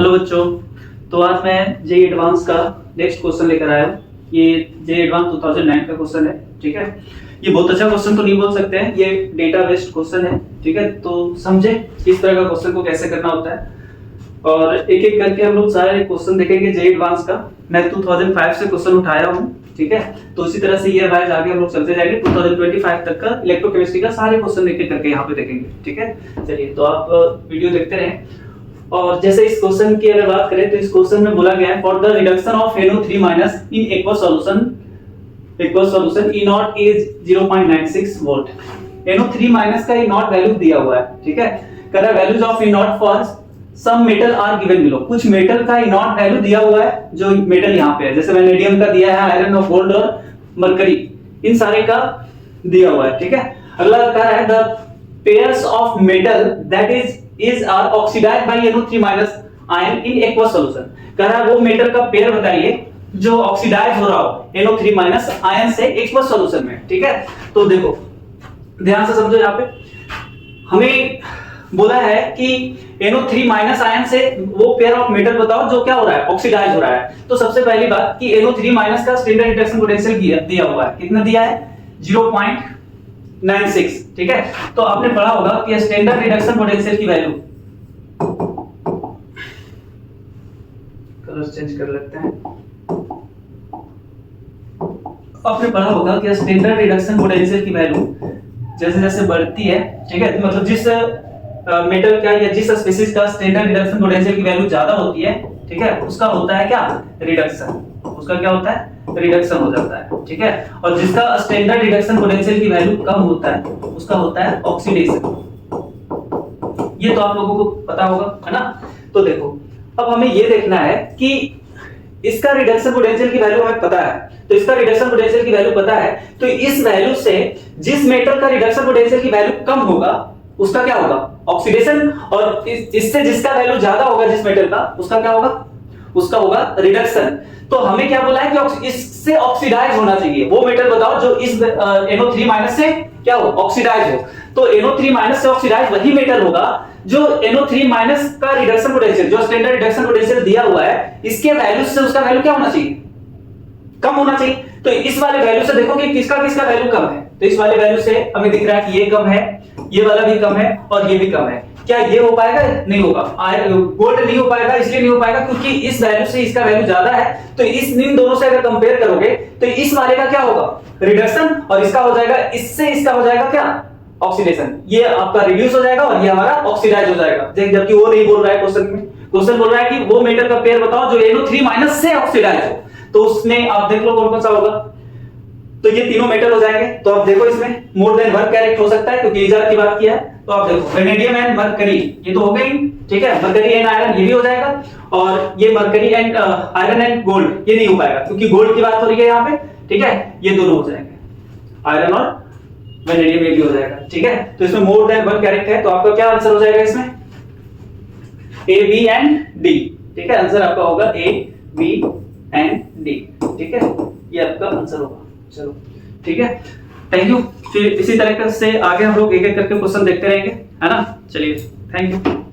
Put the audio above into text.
Hello बच्चों। तो आज मैं जेईई एडवांस का नेक्स्ट क्वेश्चन लेकर आया हूँ। ये जेईई एडवांस 2009 का क्वेश्चन है। ठीक है, ये बहुत अच्छा क्वेश्चन तो नहीं बोल सकते हैं, ये डेटा बेस्ड क्वेश्चन है। ठीक है, तो समझे इस तरह का क्वेश्चन को कैसे करना होता है और एक एक करके हम लोग सारे क्वेश्चन देखेंगे जेईई एडवांस का। मैं 2005 से क्वेश्चन उठाया हूँ। ठीक है, तो इसी तरह से ईयर वाइज आगे हम लोग चलते जाएंगे। 2025 तक का इलेक्ट्रोकेमिस्ट्री का सारे क्वेश्चन एक एक करके यहाँ पे देखेंगे। ठीक है, चलिए तो आप वीडियो देखते रहें। और जैसे इस क्वेश्चन की अगर बात करें तो इस क्वेश्चन में बोला गया है for the reduction of NO3- in aqueous solution E not is 0.96 volt. NO3- का E नॉट वैल्यू दिया हुआ है। ठीक है, कह रहा है values of E naught for some metal are given below. कुछ मेटल का E नॉट वैल्यू दिया हुआ है, जो मेटल यहाँ पे है, जैसे वैनेडियम का दिया है, आयरन और गोल्ड और मरकरी, इन सारे का दिया हुआ है। ठीक है, अगला कह रहा है the pairs of metal that is are oxidized by NO3- ion in aqueous solution। कह रहा है वो मेटल का पेयर बताइए जो ऑक्सीडाइज हो रहा हो NO3- आयन से एक्वस सॉल्यूशन में। ठीक है, तो देखो ध्यान से समझो, यहाँ पे हमें बोला है कि NO3- आयन से वो पेयर ऑफ मेटल बताओ जो क्या हो रहा है, ऑक्सीडाइज हो रहा है। तो सबसे पहली बात कि NO3- का स्टैंडर्ड रिडक्शन पोटेंशियल दिया हुआ है, कितना दिया है, 0.96। ठीक है, तो आपने पढ़ा होगा कि स्टैंडर्ड रिडक्शन पोटेंशियल की वैल्यू, कलर चेंज कर लेते हैं, आपने पढ़ा होगा कि स्टैंडर्ड रिडक्शन पोटेंशियल की वैल्यू जैसे जैसे बढ़ती है, ठीक है, मतलब जिस मेटल का या जिस स्पीशीज का स्टैंडर्ड रिडक्शन पोटेंशियल की वैल्यू ज्यादा होती है, ठीक है, उसका होता है क्या, रिडक्शन। उसका क्या होता है, रिडक्शन हो जाता है। ठीक है, और जिसका स्टैंडर्ड रिडक्शन पोटेंशियल की वैल्यू कम होता है उसका होता है ऑक्सीडेशन। ये तो आप लोगों को पता होगा, है ना। तो देखो अब हमें ये देखना है कि इसका रिडक्शन पोटेंशियल की वैल्यू हमें पता है, तो इसका रिडक्शन पोटेंशियल की वैल्यू पता है, तो इस वैल्यू से जिस मेटल का रिडक्शन पोटेंशियल की वैल्यू कम होगा उसका क्या होगा, ऑक्सीडेशन, और इससे जिसका वैल्यू ज्यादा होगा जिस मेटल का, उसका क्या होगा, उसका होगा रिडक्शन। तो हमें क्या बोला है कि इससे ऑक्सीडाइज होना चाहिए। वो मेटल बताओ जो इस NO3- से क्या हो, ऑक्सीडाइज हो। तो NO3- से ऑक्सीडाइज वही मेटल होगा जो NO3- का रिडक्शन पोटेंशियल, जो स्टैंडर्ड रिडक्शन पोटेंशियल दिया हुआ है, इसके वैल्यू से उसका वैल्यू क्या होना चाहिए, कम होना चाहिए। तो इस वाले वैल्यू से देखो कि किसका किसका वैल्यू कम है। तो इस वाले वैल्यू से हमें दिख रहा है कि ये कम है, ये वाला भी कम है और ये भी कम है। क्या ये हो पाएगा, नहीं होगा। गोल्ड नहीं हो पाएगा, इसलिए नहीं हो पाएगा क्योंकि इस वैल्यू से इसका वैल्यू ज्यादा है। तो इन दोनों से अगर कंपेयर करोगे तो इस वाले का क्या होगा, रिडक्शन, और इसका हो जाएगा, इससे इसका हो जाएगा क्या, ऑक्सीडेशन। ये आपका रिड्यूस हो जाएगा और ये हमारा ऑक्सीडाइज हो जाएगा। जबकि वो नहीं बोल रहा है क्वेश्चन में, क्वेश्चन बोल रहा है कि वो मेटल का पेयर बताओ जो NO3- से ऑक्सीडाइज हो। तो उसमें आप देख लो कौन कौन सा होगा। तो ये तीनों मेटल हो जाएंगे। तो आप देखो इसमें मोर देन 1 कैरेट हो सकता है क्योंकि इजार की बात किया है। तो आप देखो वेनेडियम एंड मरकरी, ये तो हो गई, ठीक है, मरकरी एंड आयरन ये भी हो जाएगा, और ये mercury and iron and gold ये नहीं हो पाएगा क्योंकि गोल्ड की बात हो रही है यहाँ पे। ठीक है, ये दोनों हो जाएंगे, आयरन और वेनेडियम ये भी हो जाएगा। ठीक है, तो इसमें मोर देन 1 कैरेट है। तो आपका क्या आंसर हो जाएगा इसमें, A, B एंड D। ठीक है, आंसर आपका होगा A, B एंड D। ठीक है, ये आपका आंसर होगा। चलो ठीक है, थैंक यू। फिर इसी तरह से आगे हम लोग एक एक करके क्वेश्चन देखते रहेंगे, है ना। चलिए, थैंक यू।